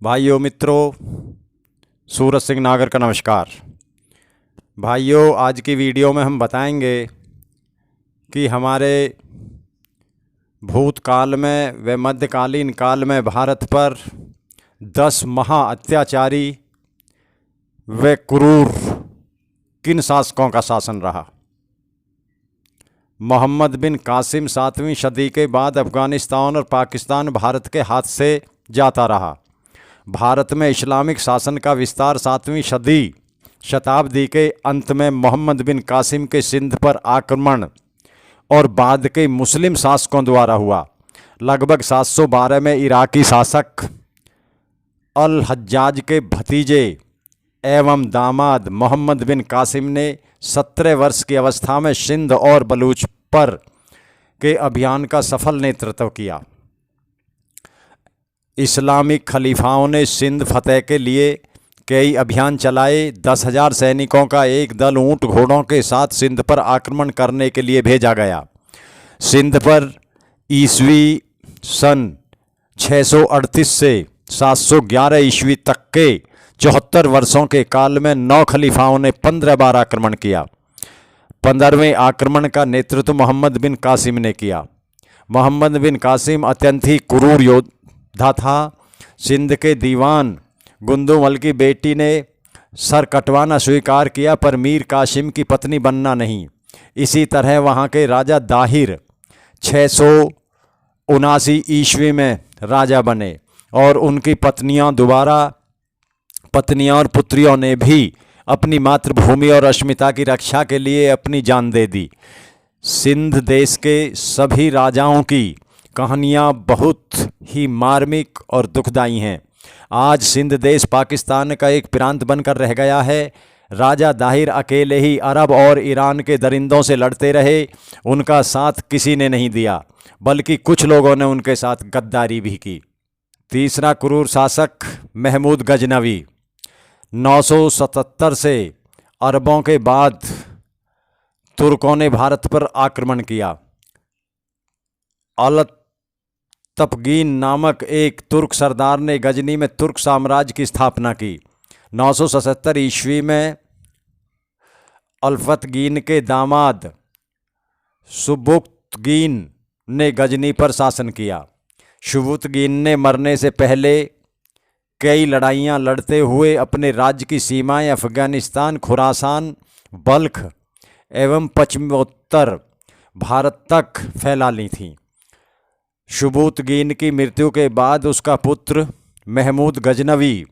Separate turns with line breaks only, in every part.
भाइयों मित्रों, सूरज सिंह नागर का नमस्कार। भाइयों, आज की वीडियो में हम बताएंगे कि हमारे भूतकाल में व मध्यकालीन काल में भारत पर 10 महा अत्याचारी व क्रूर किन शासकों का शासन रहा। मोहम्मद बिन कासिम 7वीं सदी के बाद अफ़गानिस्तान और पाकिस्तान भारत के हाथ से जाता रहा। भारत में इस्लामिक शासन का विस्तार 7वीं शताब्दी के अंत में मोहम्मद बिन कासिम के सिंध पर आक्रमण और बाद के मुस्लिम शासकों द्वारा हुआ। लगभग 712 में इराकी शासक अल हज्जाज के भतीजे एवं दामाद मोहम्मद बिन कासिम ने 17 वर्ष की अवस्था में सिंध और बलूच पर के अभियान का सफल नेतृत्व किया। इस्लामिक खलीफाओं ने सिंध फतेह के लिए कई अभियान चलाए। 10,000 सैनिकों का एक दल ऊंट घोड़ों के साथ सिंध पर आक्रमण करने के लिए भेजा गया। सिंध पर ईस्वी सन 638 से 711 ईस्वी तक के 74 वर्षों के काल में 9 खलीफाओं ने 15 बार आक्रमण किया। 15वें आक्रमण का नेतृत्व मोहम्मद बिन कासिम ने किया। मोहम्मद बिन कासिम अत्यंत ही क्रूर योद्धा था। सिंध के दीवान गुंदुमल की बेटी ने सर कटवाना स्वीकार किया, पर मीर कासिम की पत्नी बनना नहीं। इसी तरह वहाँ के राजा दाहिर 679 ईस्वी में राजा बने और उनकी पत्नियां और पुत्रियों ने भी अपनी मातृभूमि और अस्मिता की रक्षा के लिए अपनी जान दे दी। सिंध देश के सभी राजाओं की कहानियां बहुत ही मार्मिक और दुखदाई हैं। आज सिंध देश पाकिस्तान का एक प्रांत बनकर रह गया है। राजा दाहिर अकेले ही अरब और ईरान के दरिंदों से लड़ते रहे। उनका साथ किसी ने नहीं दिया, बल्कि कुछ लोगों ने उनके साथ गद्दारी भी की। तीसरा क्रूर शासक महमूद गजनवी। 977 से अरबों के बाद तुर्कों ने भारत पर आक्रमण किया। अलतपगीन नामक एक तुर्क सरदार ने गजनी में तुर्क साम्राज्य की स्थापना की। 977 ईस्वी में अल्फतगीन के दामाद सुबुक्तगीन ने गजनी पर शासन किया। सुबुक्तगीन ने मरने से पहले कई लड़ाइयाँ लड़ते हुए अपने राज्य की सीमाएं अफ़गानिस्तान, खुरासान, बल्ख एवं पश्चिमोत्तर भारत तक फैला ली थीं। सुबुक्तगीन की मृत्यु के बाद उसका पुत्र महमूद गजनवी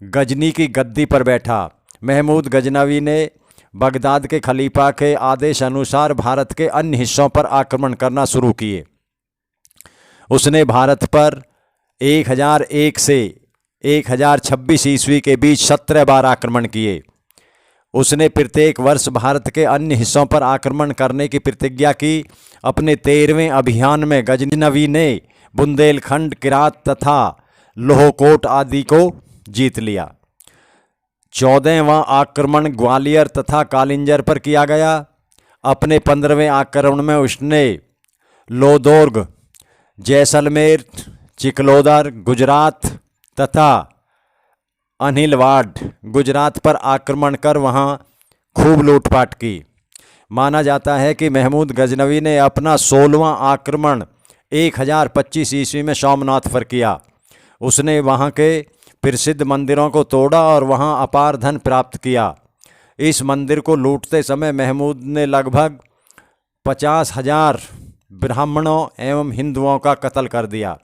गजनी की गद्दी पर बैठा। महमूद गजनवी ने बगदाद के खलीफा के आदेश अनुसार भारत के अन्य हिस्सों पर आक्रमण करना शुरू किए। उसने भारत पर 1001 से 1026 ईस्वी के बीच 17 बार आक्रमण किए। उसने प्रत्येक वर्ष भारत के अन्य हिस्सों पर आक्रमण करने की प्रतिज्ञा की। अपने 13वें अभियान में गजनवी ने बुंदेलखंड, किरात तथा लोहकोट आदि को जीत लिया। 14वां आक्रमण ग्वालियर तथा कालिंजर पर किया गया। अपने 15वें आक्रमण में उसने लोदोर्ग, जैसलमेर, चिकलोदर, गुजरात तथा अनिलवाड़ गुजरात पर आक्रमण कर वहां खूब लूटपाट की। माना जाता है कि महमूद गजनवी ने अपना 16वां आक्रमण 1025 ईस्वी में सोमनाथ पर किया। उसने वहां के प्रसिद्ध मंदिरों को तोड़ा और वहां अपार धन प्राप्त किया। इस मंदिर को लूटते समय महमूद ने लगभग 50,000 ब्राह्मणों एवं हिंदुओं का कत्ल कर दिया।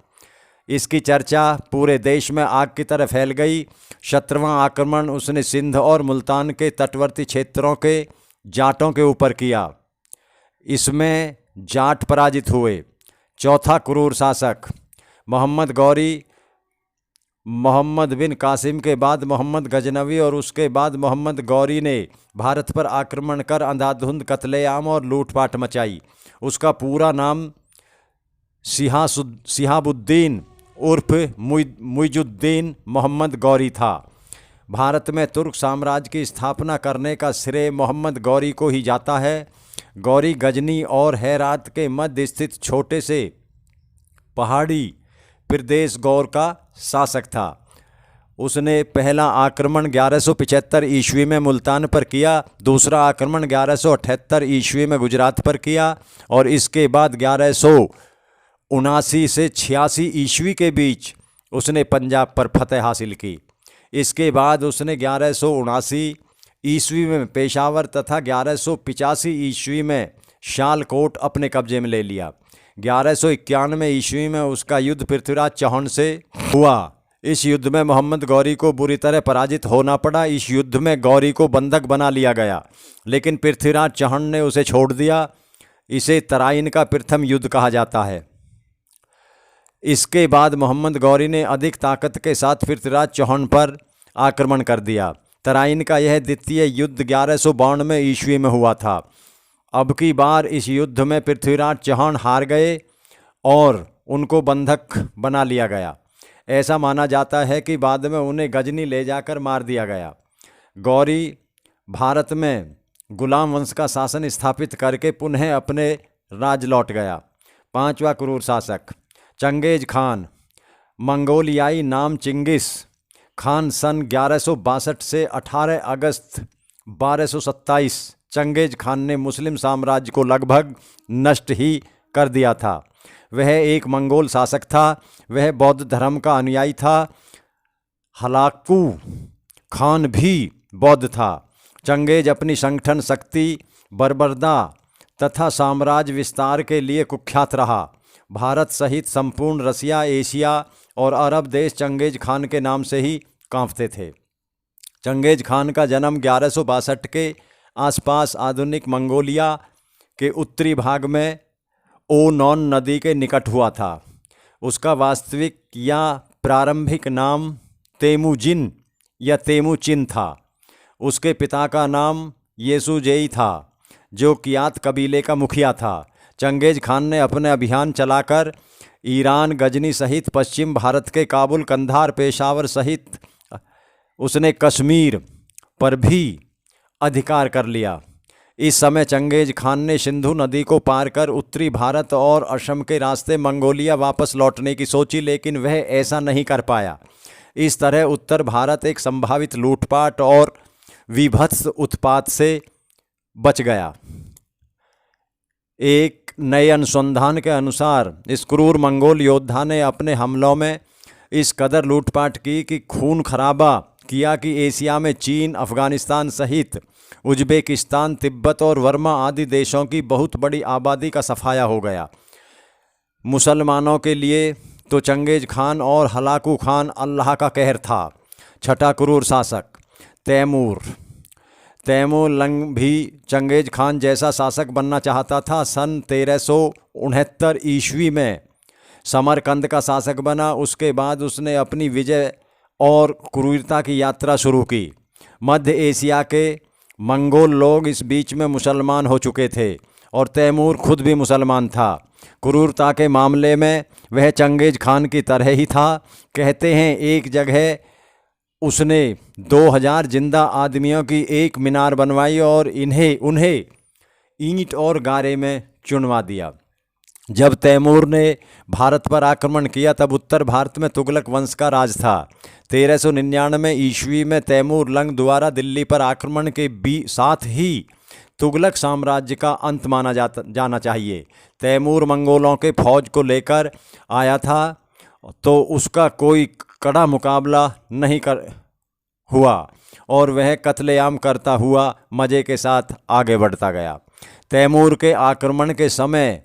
इसकी चर्चा पूरे देश में आग की तरह फैल गई। 17वां आक्रमण उसने सिंध और मुल्तान के तटवर्ती क्षेत्रों के जाटों के ऊपर किया। इसमें जाट पराजित हुए। चौथा क्रूर शासक मोहम्मद गौरी। मोहम्मद बिन कासिम के बाद मोहम्मद गजनवी और उसके बाद मोहम्मद गौरी ने भारत पर आक्रमण कर अंधाधुंध कत्लेआम और लूटपाट मचाई। उसका पूरा नाम सिहाबुद्दीन उर्फ मुइजुद्दीन मोहम्मद गौरी था। भारत में तुर्क साम्राज्य की स्थापना करने का श्रेय मोहम्मद गौरी को ही जाता है। गौरी गजनी और हेरात के मध्य स्थित छोटे से पहाड़ी प्रदेश गौर का शासक था। उसने पहला आक्रमण 1175 ईस्वी में मुल्तान पर किया, दूसरा आक्रमण 1178 ईस्वी में गुजरात पर किया और इसके बाद 1179 से 86 ईस्वी के बीच उसने पंजाब पर फतह हासिल की। इसके बाद उसने 1179 ईस्वी में पेशावर तथा 1185 ईस्वी में शालकोट अपने कब्जे में ले लिया। 1191 ईस्वी में उसका युद्ध पृथ्वीराज चौहान से हुआ। इस युद्ध में मोहम्मद गौरी को बुरी तरह पराजित होना पड़ा। इस युद्ध में गौरी को बंधक बना लिया गया, लेकिन पृथ्वीराज चौहान ने उसे छोड़ दिया। इसे तराइन का प्रथम युद्ध कहा जाता है। इसके बाद मोहम्मद गौरी ने अधिक ताकत के साथ पृथ्वीराज चौहान पर आक्रमण कर दिया। तराइन का यह द्वितीय युद्ध 1192 ईस्वी में हुआ था। अब की बार इस युद्ध में पृथ्वीराज चौहान हार गए और उनको बंधक बना लिया गया। ऐसा माना जाता है कि बाद में उन्हें गजनी ले जाकर मार दिया गया। गौरी भारत में गुलाम वंश का शासन स्थापित करके पुनः अपने राज लौट गया। पांचवा क्रूर शासक चंगेज खान। मंगोलियाई नाम चिंगिस खान सन 1162 से 18 अगस्त 1227 चंगेज खान ने मुस्लिम साम्राज्य को लगभग नष्ट ही कर दिया था। वह एक मंगोल शासक था। वह बौद्ध धर्म का अनुयायी था। हलाकू खान भी बौद्ध था। चंगेज अपनी संगठन शक्ति, बर्बरता तथा साम्राज्य विस्तार के लिए कुख्यात रहा। भारत सहित संपूर्ण रसिया, एशिया और अरब देश चंगेज खान के नाम से ही कांपते थे। चंगेज खान का जन्म 1162 के आसपास आधुनिक मंगोलिया के उत्तरी भाग में ओनोन नदी के निकट हुआ था। उसका वास्तविक या प्रारंभिक नाम तेमुजिन या तेमुचिन था। उसके पिता का नाम येसुजेई था, जो कियात कबीले का मुखिया था। चंगेज खान ने अपने अभियान चलाकर ईरान, गजनी सहित पश्चिम भारत के काबुल, कंधार, पेशावर सहित उसने कश्मीर पर भी अधिकार कर लिया। इस समय चंगेज खान ने सिंधु नदी को पार कर उत्तरी भारत और असम के रास्ते मंगोलिया वापस लौटने की सोची, लेकिन वह ऐसा नहीं कर पाया। इस तरह उत्तर भारत एक संभावित लूटपाट और विभत्स उत्पात से बच गया। एक नए अनुसंधान के अनुसार इस क्रूर मंगोल योद्धा ने अपने हमलों में इस कदर लूटपाट की कि खून खराबा किया कि एशिया में चीन, अफगानिस्तान सहित उज्बेकिस्तान, तिब्बत और वर्मा आदि देशों की बहुत बड़ी आबादी का सफाया हो गया। मुसलमानों के लिए तो चंगेज खान और हलाकू खान अल्लाह का कहर था। छठा क्रूर शासक तैमूर। तैमूर लंग भी चंगेज खान जैसा शासक बनना चाहता था। सन 1369 ईस्वी में समरकंद का शासक बना। उसके बाद उसने अपनी विजय और क्रूरता की यात्रा शुरू की। मध्य एशिया के मंगोल लोग इस बीच में मुसलमान हो चुके थे और तैमूर खुद भी मुसलमान था। क्रूरता के मामले में वह चंगेज खान की तरह ही था। कहते हैं एक जगह उसने 2000 जिंदा आदमियों की एक मीनार बनवाई और उन्हें ईंट और गारे में चुनवा दिया। जब तैमूर ने भारत पर आक्रमण किया तब उत्तर भारत में तुगलक वंश का राज था। 1399 ईस्वी में तैमूर लंग द्वारा दिल्ली पर आक्रमण के साथ ही तुगलक साम्राज्य का अंत माना जाना चाहिए। तैमूर मंगोलों के फौज को लेकर आया था तो उसका कोई कड़ा मुकाबला नहीं हुआ और वह कत्लेआम करता हुआ मज़े के साथ आगे बढ़ता गया। तैमूर के आक्रमण के समय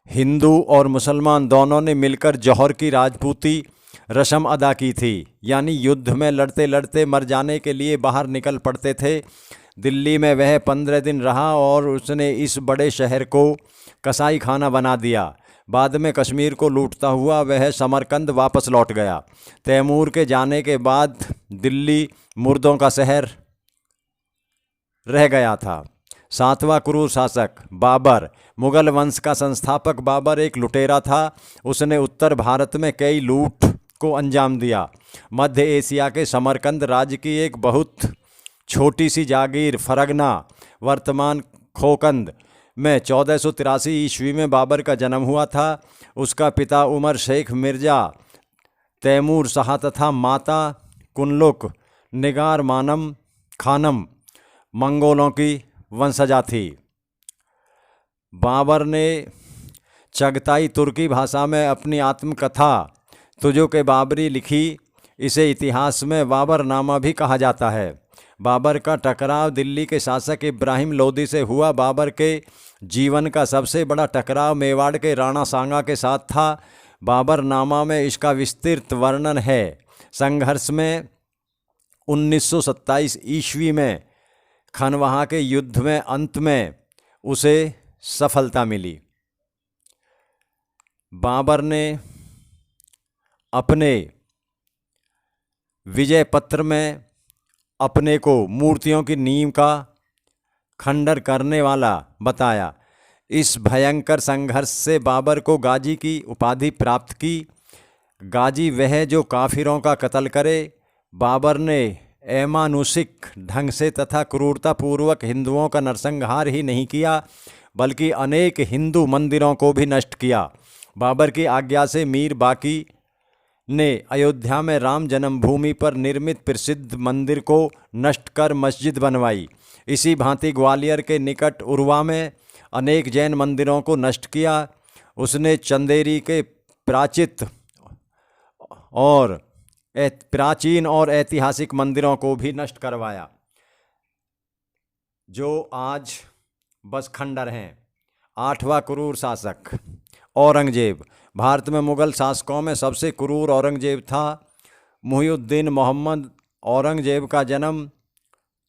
हिंदू और मुसलमान दोनों ने मिलकर जौहर की राजपूती रस्म अदा की थी, यानी युद्ध में लड़ते लड़ते मर जाने के लिए बाहर निकल पड़ते थे। दिल्ली में वह 15 दिन रहा और उसने इस बड़े शहर को कसाई खाना बना दिया। बाद में कश्मीर को लूटता हुआ वह समरकंद वापस लौट गया। तैमूर के जाने के बाद दिल्ली मुर्दों का शहर रह गया था। सातवां क्रूर शासक बाबर। मुगल वंश का संस्थापक बाबर एक लुटेरा था। उसने उत्तर भारत में कई लूट को अंजाम दिया। मध्य एशिया के समरकंद राज्य की एक बहुत छोटी सी जागीर फरगना, वर्तमान खोकंद में 1483 ईस्वी में बाबर का जन्म हुआ था। उसका पिता उमर शेख मिर्ज़ा तैमूर शाह तथा माता कुनलुक, निगार मानम खानम मंगोलों की वंशजा थी। बाबर ने चगताई तुर्की भाषा में अपनी आत्मकथा तुजो के बाबरी लिखी। इसे इतिहास में बाबरनामा भी कहा जाता है। बाबर का टकराव दिल्ली के शासक इब्राहिम लोदी से हुआ। बाबर के जीवन का सबसे बड़ा टकराव मेवाड़ के राणा सांगा के साथ था। बाबरनामा में इसका विस्तृत वर्णन है। संघर्ष में 1927 ईस्वी में खनवाहा के युद्ध में अंत में उसे सफलता मिली। बाबर ने अपने विजय पत्र में अपने को मूर्तियों की नींव का खंडन करने वाला बताया। इस भयंकर संघर्ष से बाबर को गाजी की उपाधि प्राप्त की। गाजी वह जो काफिरों का कत्ल करे। बाबर ने अमानुषिक ढंग से तथा क्रूरतापूर्वक हिंदुओं का नरसंहार ही नहीं किया, बल्कि अनेक हिंदू मंदिरों को भी नष्ट किया। बाबर की आज्ञा से मीर बाकी ने अयोध्या में राम जन्मभूमि पर निर्मित प्रसिद्ध मंदिर को नष्ट कर मस्जिद बनवाई। इसी भांति ग्वालियर के निकट उर्वा में अनेक जैन मंदिरों को नष्ट किया। उसने चंदेरी के प्राचीन और ऐतिहासिक मंदिरों को भी नष्ट करवाया, जो आज बस खंडर हैं। 8वां क्रूर शासक औरंगजेब। भारत में मुगल शासकों में सबसे क्रूर औरंगजेब था। मुहिउद्दीन मोहम्मद औरंगजेब का जन्म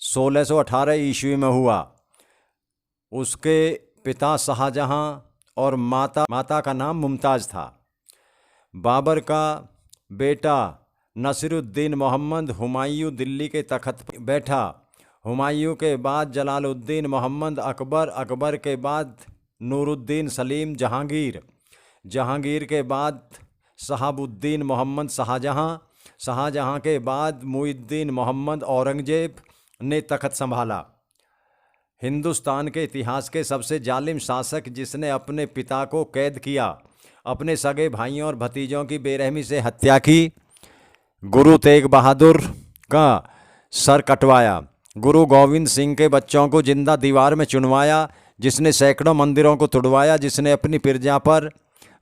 1618 ईस्वी में हुआ। उसके पिता शाहजहां और माता का नाम मुमताज़ था। बाबर का बेटा नसीरुद्दीन मोहम्मद हुमायूं दिल्ली के तख्त पर बैठा। हुमायूं के बाद जलालुद्दीन मोहम्मद अकबर, अकबर के बाद नूरुद्दीन सलीम जहांगीर, जहांगीर के बाद शहाबुद्दीन मोहम्मद शाहजहां, शाहजहां के बाद मुइज़्ज़ुद्दीन मोहम्मद औरंगजेब ने तख्त संभाला। हिंदुस्तान के इतिहास के सबसे जालिम शासक जिसने अपने पिता को कैद किया, अपने सगे भाइयों और भतीजों की बेरहमी से हत्या की। गुरु तेग बहादुर का सर कटवाया। गुरु गोविंद सिंह के बच्चों को जिंदा दीवार में चुनवाया। जिसने सैकड़ों मंदिरों को तुड़वाया। जिसने अपनी प्रजा पर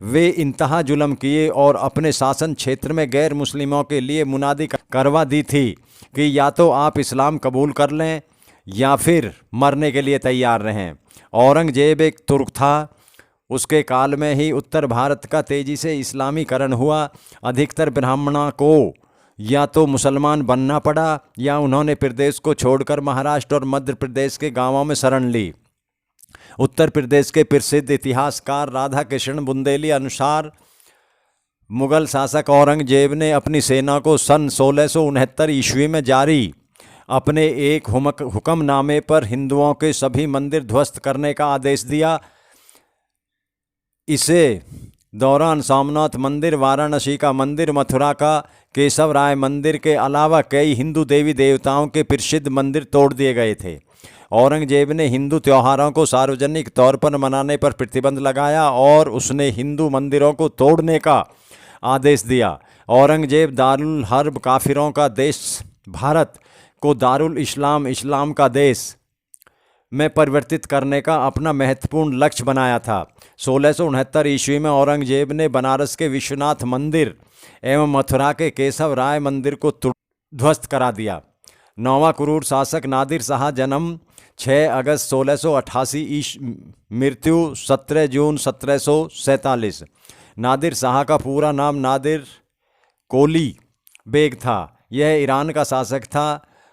वे इंतहा जुल्म किए और अपने शासन क्षेत्र में गैर मुस्लिमों के लिए मुनादी करवा दी थी कि या तो आप इस्लाम कबूल कर लें या फिर मरने के लिए तैयार रहें। औरंगजेब एक तुर्क था। उसके काल में ही उत्तर भारत का तेजी से इस्लामीकरण हुआ। अधिकतर ब्राह्मणों को या तो मुसलमान बनना पड़ा या उन्होंने प्रदेश को छोड़कर महाराष्ट्र और मध्य प्रदेश के गांवों में शरण ली। उत्तर प्रदेश के प्रसिद्ध इतिहासकार राधा कृष्ण बुंदेली अनुसार मुगल शासक औरंगजेब ने अपनी सेना को सन 1669 ईस्वी में जारी अपने एक हुक्मनामे पर हिंदुओं के सभी मंदिर ध्वस्त करने का आदेश दिया। इसे दौरान सोमनाथ मंदिर, वाराणसी का मंदिर, मथुरा का केशव राय मंदिर के अलावा कई हिंदू देवी देवताओं के प्रसिद्ध मंदिर तोड़ दिए गए थे। औरंगजेब ने हिंदू त्योहारों को सार्वजनिक तौर पर मनाने पर प्रतिबंध लगाया और उसने हिंदू मंदिरों को तोड़ने का आदेश दिया। औरंगजेब दारुल हर्ब काफिरों का देश भारत को दारुल इस्लाम, इस्लाम का देश में परिवर्तित करने का अपना महत्वपूर्ण लक्ष्य बनाया था। 1669 ईस्वी में औरंगजेब ने बनारस के विश्वनाथ मंदिर एवं मथुरा के केशव राय मंदिर को ध्वस्त करा दिया। 9वां क्रूर शासक नादिर शाह, जन्म 6 अगस्त 1688, मृत्यु 17 जून 1747। नादिर शाह का पूरा नाम नादिर कोली बेग था। यह ईरान का शासक था।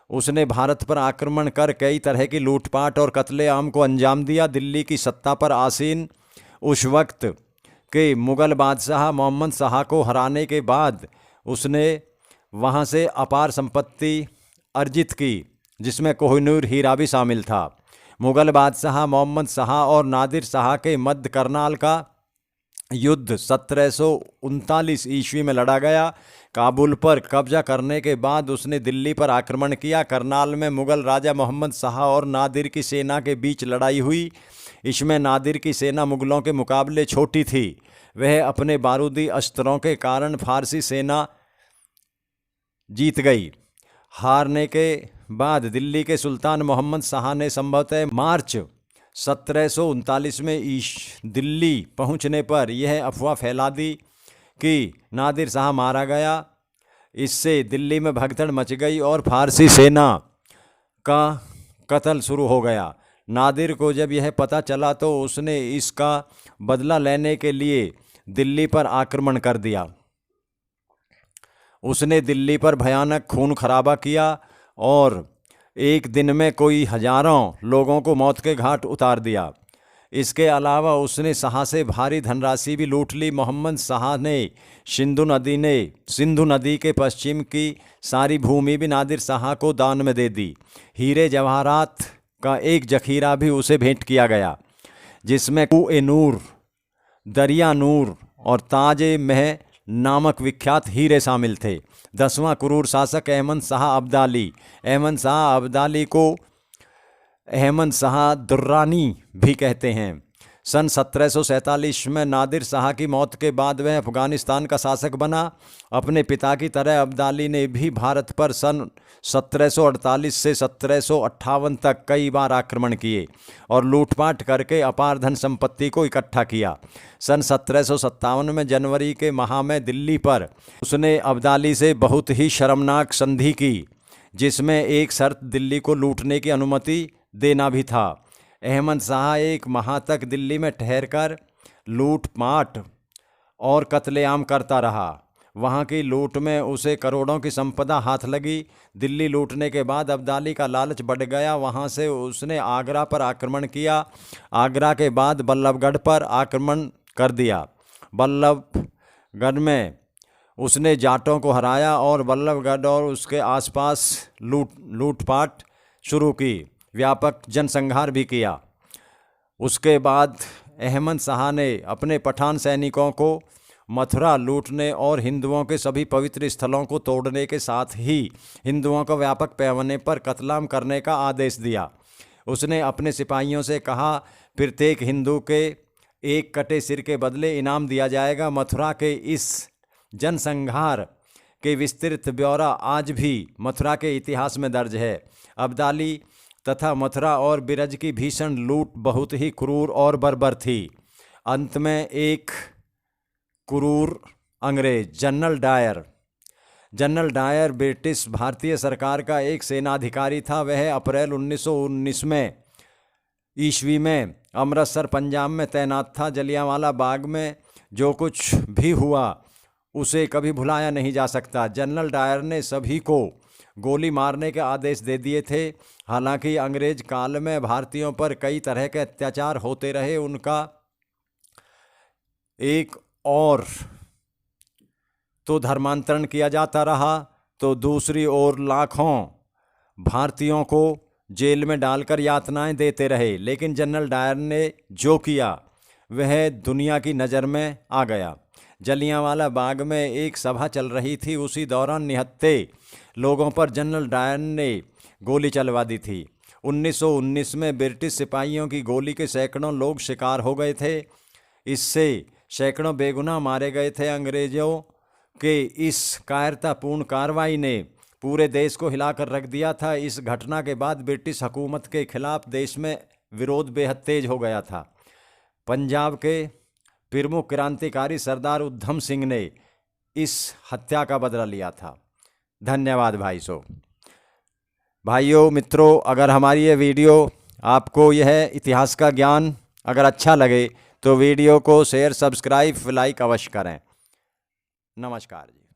उसने भारत पर आक्रमण कर कई तरह की लूटपाट और कत्लेआम को अंजाम दिया। दिल्ली की सत्ता पर आसीन उस वक्त के मुग़ल बादशाह मोहम्मद शाह को हराने के बाद उसने वहां से अपार संपत्ति अर्जित की, जिसमें कोहिनूर हीरा भी शामिल था। मुग़ल बादशाह मोहम्मद शाह और नादिर शाह के मध्य करनाल का युद्ध 1739 ईस्वी में लड़ा गया। काबुल पर कब्जा करने के बाद उसने दिल्ली पर आक्रमण किया। करनाल में मुग़ल राजा मोहम्मद शाह और नादिर की सेना के बीच लड़ाई हुई। इसमें नादिर की सेना मुग़लों के मुकाबले छोटी थी। वह अपने बारूदी अस्त्रों के कारण फारसी सेना जीत गई। हारने के बाद दिल्ली के सुल्तान मोहम्मद शाह ने संभवतः मार्च 1739 में दिल्ली पहुंचने पर यह अफवाह फैला दी कि नादिर शाह मारा गया। इससे दिल्ली में भगदड़ मच गई और फारसी सेना का कत्ल शुरू हो गया। नादिर को जब यह पता चला तो उसने इसका बदला लेने के लिए दिल्ली पर आक्रमण कर दिया। उसने दिल्ली पर भयानक खून खराबा किया और एक दिन में कोई हजारों लोगों को मौत के घाट उतार दिया। इसके अलावा उसने शाह से भारी धनराशि भी लूट ली। मोहम्मद शाह ने सिंधु नदी के पश्चिम की सारी भूमि भी नादिर शाह को दान में दे दी। हीरे जवाहरात का एक जखीरा भी उसे भेंट किया गया, जिसमें कुए नूर, दरिया नूर और ताजे मह नामक विख्यात हीरे शामिल थे। 10वां क्रूर शासक अहमद शाह अब्दाली को अहमद शाह दुर्रानी भी कहते हैं। सन 1747 में नादिर शाह की मौत के बाद वह अफगानिस्तान का शासक बना। अपने पिता की तरह अब्दाली ने भी भारत पर सन 1748 से 1758 तक कई बार आक्रमण किए और लूटपाट करके अपार धन संपत्ति को इकट्ठा किया। सन 1757 में जनवरी के माह में दिल्ली पर उसने अब्दाली से बहुत ही शर्मनाक संधि की, जिसमें एक शर्त दिल्ली को लूटने की अनुमति देना भी था। अहमद शाह एक माह तक दिल्ली में ठहरकर लूटपाट और कत्लेआम करता रहा। वहाँ की लूट में उसे करोड़ों की संपदा हाथ लगी। दिल्ली लूटने के बाद अब्दाली का लालच बढ़ गया। वहाँ से उसने आगरा पर आक्रमण किया। आगरा के बाद बल्लभगढ़ पर आक्रमण कर दिया। बल्लभगढ़ में उसने जाटों को हराया और बल्लभगढ़ और उसके आसपास लूटपाट शुरू की, व्यापक जनसंहार भी किया। उसके बाद अहमद शाह ने अपने पठान सैनिकों को मथुरा लूटने और हिंदुओं के सभी पवित्र स्थलों को तोड़ने के साथ ही हिंदुओं को व्यापक पैमाने पर कत्लेआम करने का आदेश दिया। उसने अपने सिपाहियों से कहा, प्रत्येक हिंदू के एक कटे सिर के बदले इनाम दिया जाएगा। मथुरा के इस जनसंहार के विस्तृत ब्यौरा आज भी मथुरा के इतिहास में दर्ज है। अब्दाली तथा मथुरा और बिरज की भीषण लूट बहुत ही क्रूर और बर्बर थी। अंत में एक क्रूर अंग्रेज जनरल डायर ब्रिटिश भारतीय सरकार का एक सेनाधिकारी था। वह अप्रैल 1919 ईस्वी में अमृतसर पंजाब में तैनात था। जलियांवाला बाग में जो कुछ भी हुआ उसे कभी भुलाया नहीं जा सकता। जनरल डायर ने सभी को गोली मारने के आदेश दे दिए थे। हालांकि अंग्रेज काल में भारतीयों पर कई तरह के अत्याचार होते रहे, उनका एक और तो धर्मांतरण किया जाता रहा, तो दूसरी ओर लाखों भारतीयों को जेल में डालकर यातनाएं देते रहे। लेकिन जनरल डायर ने जो किया वह दुनिया की नज़र में आ गया। जलियांवाला बाग में एक सभा चल रही थी। उसी दौरान निहत्थे लोगों पर जनरल डायर ने गोली चलवा दी थी। 1919 में ब्रिटिश सिपाहियों की गोली के सैकड़ों लोग शिकार हो गए थे। इससे सैकड़ों बेगुनाह मारे गए थे। अंग्रेजों के इस कायरतापूर्ण कार्रवाई ने पूरे देश को हिलाकर रख दिया था। इस घटना के बाद ब्रिटिश हुकूमत के खिलाफ देश में विरोध बेहद तेज हो गया था। पंजाब के प्रमुख क्रांतिकारी सरदार उधम सिंह ने इस हत्या का बदला लिया था। धन्यवाद भाइयों मित्रों, अगर हमारी ये वीडियो आपको यह इतिहास का ज्ञान अगर अच्छा लगे तो वीडियो को शेयर, सब्सक्राइब, लाइक अवश्य करें। नमस्कार जी।